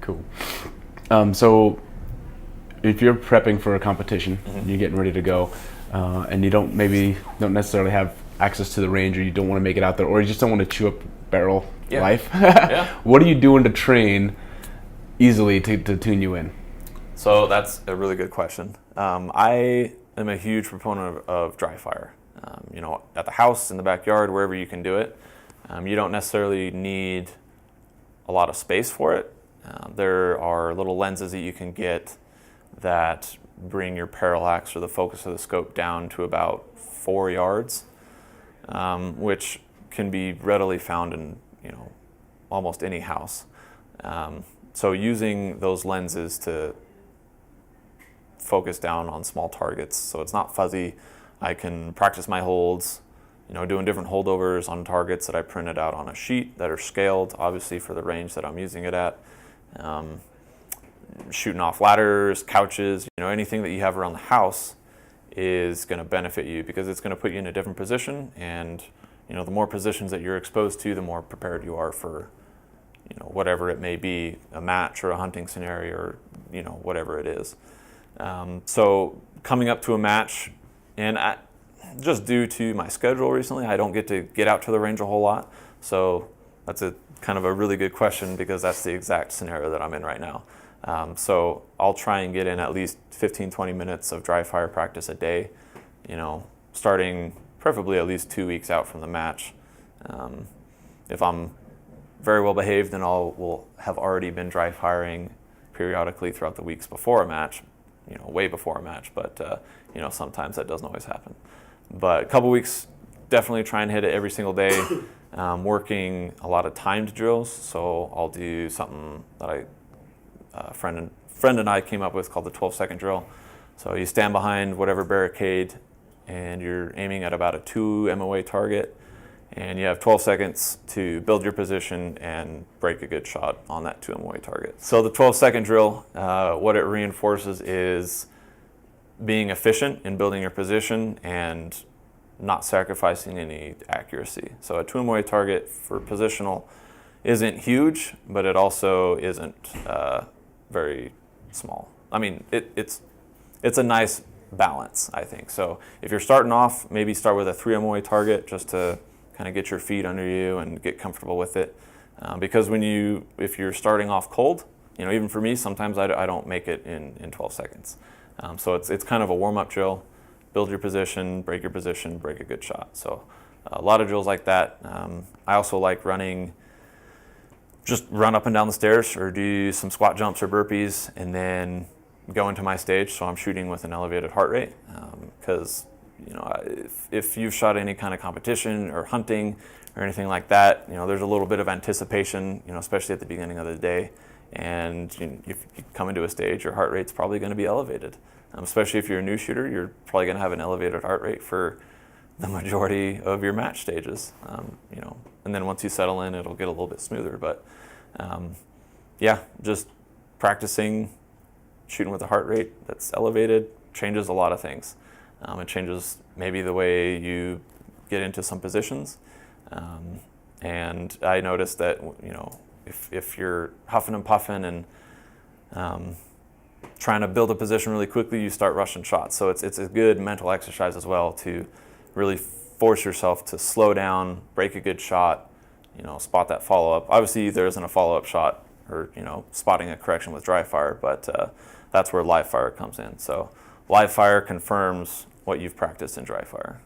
Cool. So if you're prepping for a competition, you're getting ready to go, and you don't necessarily have access to the range, or you don't want to make it out there, or you just don't want to chew up barrel life. What are you doing to train easily to tune you in? So that's a really good question. I am a huge proponent of dry fire. At the house, in the backyard, wherever you can do it. You don't necessarily need a lot of space for it. There are little lenses that you can get that bring your parallax or the focus of the scope down to about 4 yards, which can be readily found in almost any house. So using those lenses to focus down on small targets, so it's not fuzzy. I can practice my holds, doing different holdovers on targets that I printed out on a sheet that are scaled, obviously for the range that I'm using it at. Shooting off ladders, couches, anything that you have around the house is going to benefit you because it's going to put you in a different position. And, the more positions that you're exposed to, the more prepared you are for, whatever it may be, a match or a hunting scenario or, whatever it is. So coming up to a match, and just due to my schedule recently, I don't get out to the range a whole lot. So that's a kind of a really good question because that's the exact scenario that I'm in right now. So I'll try and get in at least 15, 20 minutes of dry fire practice a day, starting preferably at least 2 weeks out from the match. If I'm very well behaved, then will have already been dry firing periodically throughout the weeks before a match, way before a match, but sometimes that doesn't always happen. But a couple weeks, definitely try and hit it every single day. Working a lot of timed drills, so I'll do something that a friend and I came up with called the 12-second drill. So you stand behind whatever barricade, and you're aiming at about a 2 MOA target, and you have 12 seconds to build your position and break a good shot on that 2 MOA target. So the 12-second drill, what it reinforces is being efficient in building your position and not sacrificing any accuracy. So a 2 MOA target for positional isn't huge, but it also isn't very small. I mean, it's a nice balance, I think. So if you're starting off, maybe start with a 3 MOA target just to kind of get your feet under you and get comfortable with it. Because if you're starting off cold, even for me, sometimes I don't make it in 12 seconds. So it's kind of a warm-up drill. Build your position, break a good shot. So a lot of drills like that. I also like just run up and down the stairs or do some squat jumps or burpees and then go into my stage. So I'm shooting with an elevated heart rate because if you've shot any kind of competition or hunting or anything like that, there's a little bit of anticipation, especially at the beginning of the day. And if you come into a stage, your heart rate's probably going to be elevated. Especially if you're a new shooter, you're probably going to have an elevated heart rate for the majority of your match stages. And then once you settle in, it'll get a little bit smoother. But just practicing shooting with a heart rate that's elevated changes a lot of things. It changes maybe the way you get into some positions. And I noticed that, if you're huffing and puffing and trying to build a position really quickly, you start rushing shots. So it's a good mental exercise as well to really force yourself to slow down, break a good shot, spot that follow-up. Obviously, there isn't a follow-up shot or, spotting a correction with dry fire, but that's where live fire comes in. So live fire confirms what you've practiced in dry fire.